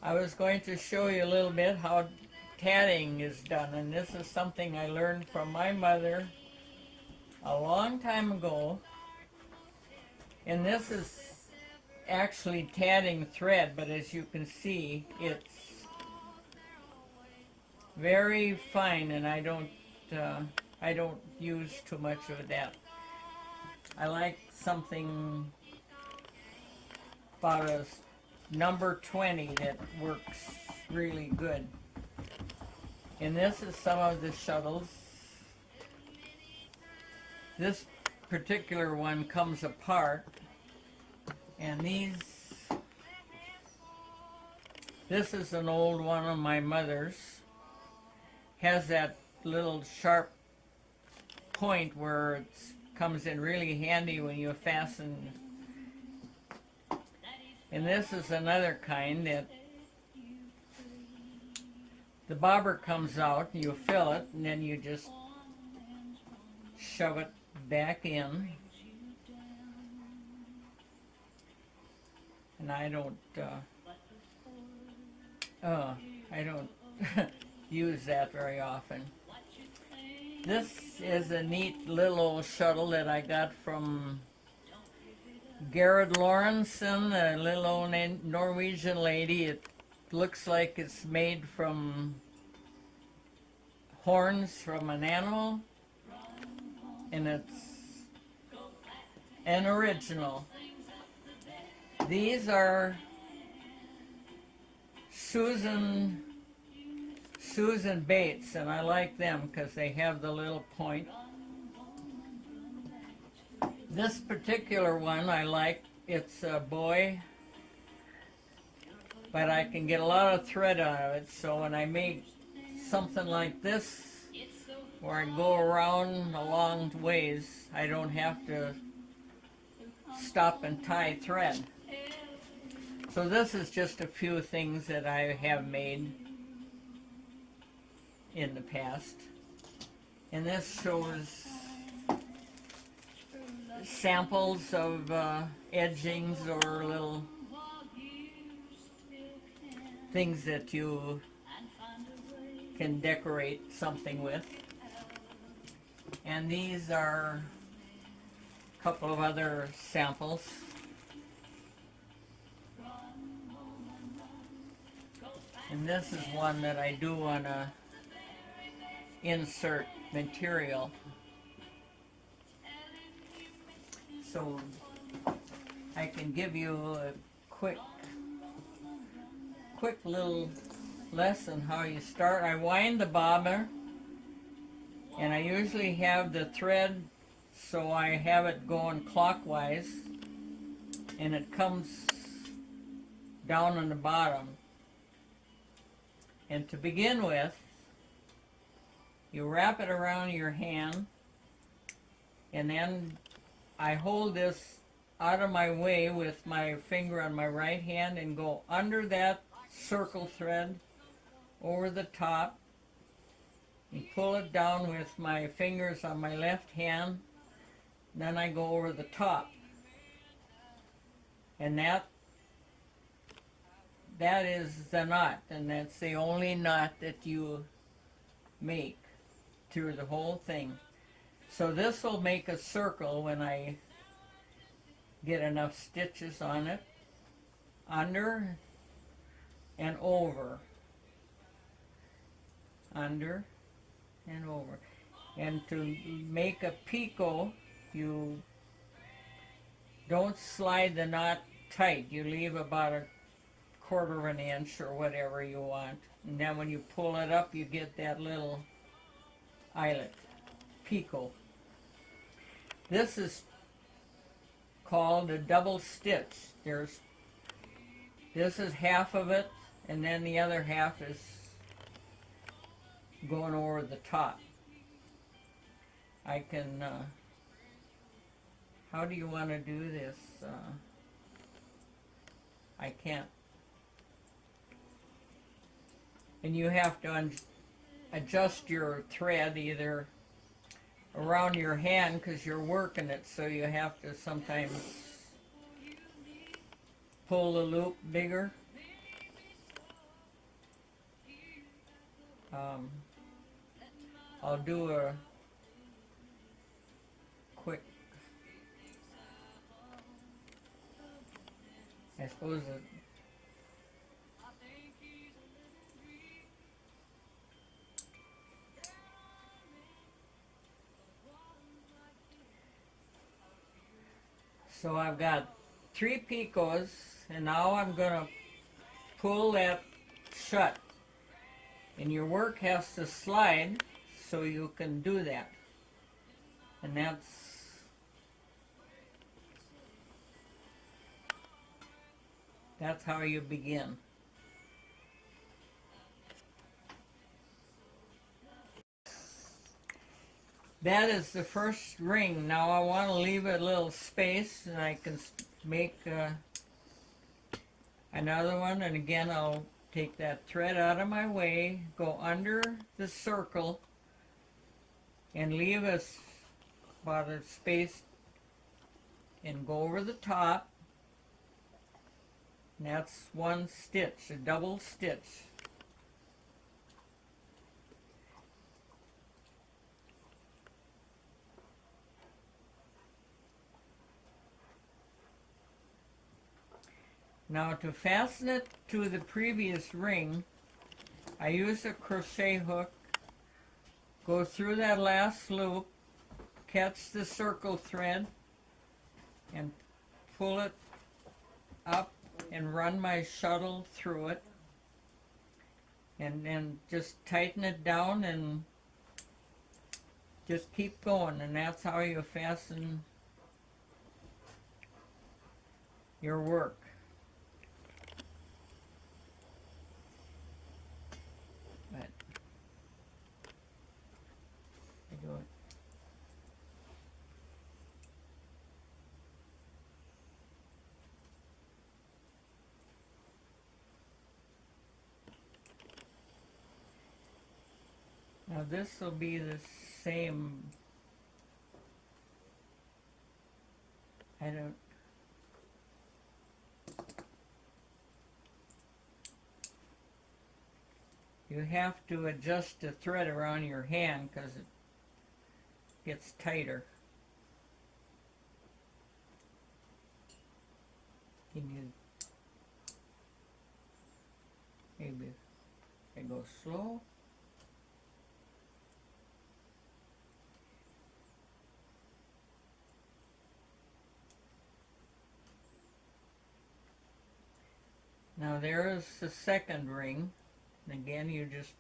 I was going to show you a little bit how tatting is done, and this is something I learned from my mother a long time ago. And this is actually tatting thread, but as you can see, it's very fine, and I don't use too much of that. I like something about a number 20 that works really good. And this is some of the shuttles. This particular one comes apart, and this is an old one of my mother's. Has that little sharp point where it comes in really handy when you fasten. And this is another kind that the bobber comes out, you fill it, and then you just shove it back in. And I don't use that very often. This is a neat little old shuttle that I got from Gerhard Lorentzen, a little old Norwegian lady. It looks like it's made from horns from an animal, and it's an original. These are Susan Bates, and I like them because they have the little point. This particular one I like. It's a boy, but I can get a lot of thread out of it, so when I make something like this where I go around a long ways, I don't have to stop and tie thread. So this is just a few things that I have made in the past, and this shows samples of edgings or little things that you can decorate something with. And these are a couple of other samples. And this is one that I do want to insert material. So I can give you a quick little lesson how you start. I wind the bobber, and I usually have the thread so I have it going clockwise, and it comes down on the bottom. And to begin with, you wrap it around your hand, and then I hold this out of my way with my finger on my right hand and go under that circle thread over the top and pull it down with my fingers on my left hand. Then I go over the top, and that is the knot, and that's the only knot that you make through the whole thing. So this will make a circle when I get enough stitches on it, under and over, under and over. And to make a picot, you don't slide the knot tight. You leave about a quarter of an inch or whatever you want. And then when you pull it up, you get that little eyelet, picot. This is called a double stitch. This is half of it, and then the other half is going over the top. I can, how do you want to do this? I can't. And you have to adjust your thread either around your hand because you're working it, so you have to sometimes pull the loop bigger. Um, I'll do a quick, I suppose so I've got 3 picots, and now I'm going to pull that shut. And your work has to slide so you can do that. And that's how you begin. That is the first ring. Now I want to leave a little space, and I can make another one. And again, I'll take that thread out of my way, go under the circle, and leave us about a space, and go over the top. And that's 1 stitch, a double stitch. Now to fasten it to the previous ring, I use a crochet hook, go through that last loop, catch the circle thread, and pull it up and run my shuttle through it, and then just tighten it down and just keep going, and that's how you fasten your work. But I do it. Now this will be the same. I don't. You have to adjust the thread around your hand because it gets tighter. Can you maybe I go slow? Now there is the second ring. And again, you just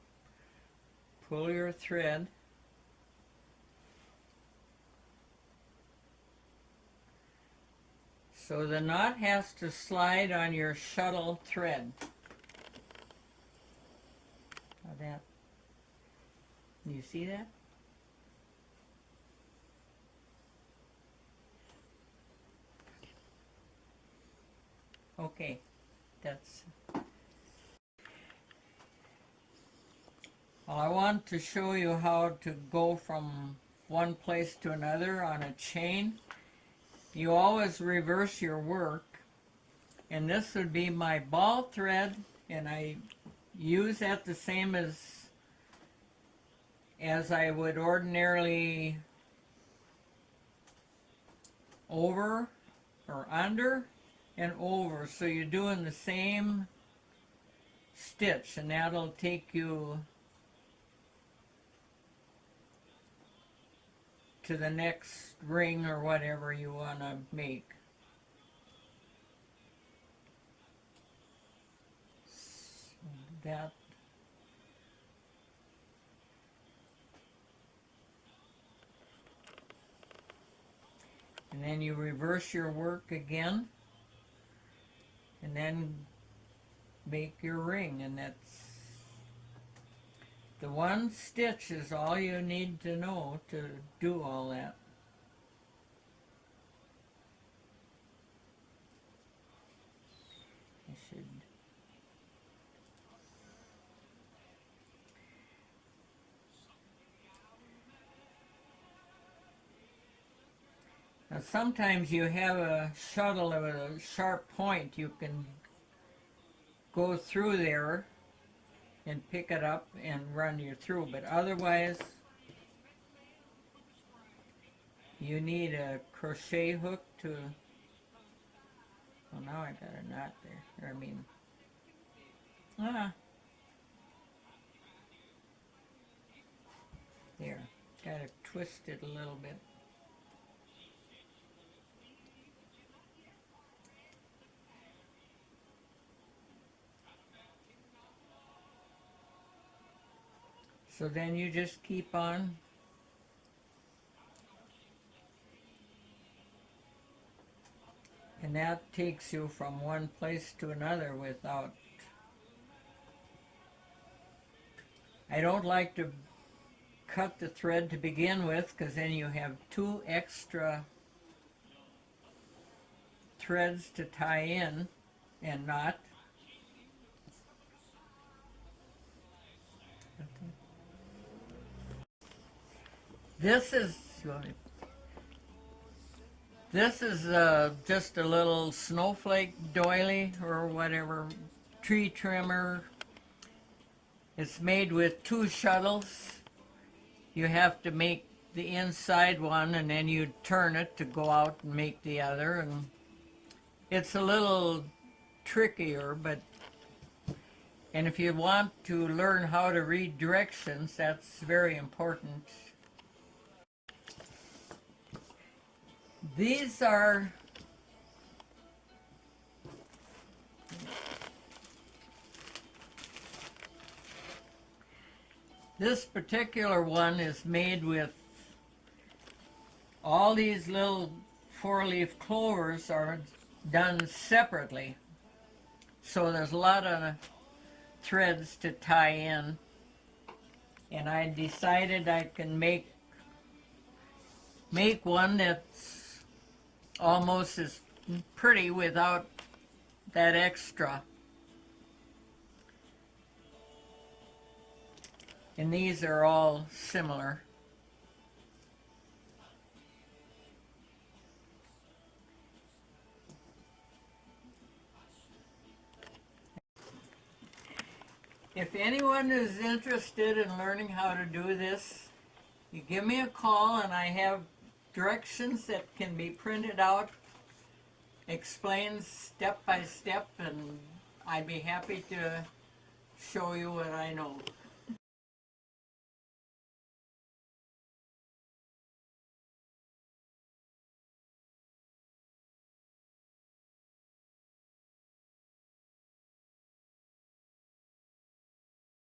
pull your thread. So the knot has to slide on your shuttle thread. Now that, can you see that? Okay, that's. Well, I want to show you how to go from one place to another on a chain. You always reverse your work, and this would be my ball thread, and I use that the same as I would ordinarily over or under and over, so you're doing the same stitch, and that'll take you to the next ring or whatever you want to make. So that. And then you reverse your work again, and then make your ring, and that's the 1 stitch is all you need to know to do all that. I should. Now sometimes you have a shuttle with a sharp point. You can go through there and pick it up and run you through. But otherwise, you need a crochet hook to, well, now I got a knot there. There. Got to twist it a little bit. So then you just keep on. And that takes you from one place to another without... I don't like to cut the thread to begin with, because then you have 2 extra threads to tie in and knot. This is just a little snowflake doily or whatever, tree trimmer. It's made with 2 shuttles. You have to make the inside one and then you turn it to go out and make the other, and it's a little trickier, but and if you want to learn how to read directions, that's very important. These are this particular one is made with all these little 4-leaf clovers are done separately. So there's a lot of threads to tie in. And I decided I can make one that's almost as pretty without that extra. And these are all similar. If anyone is interested in learning how to do this, you give me a call and I have directions that can be printed out, explained step by step, and I'd be happy to show you what I know.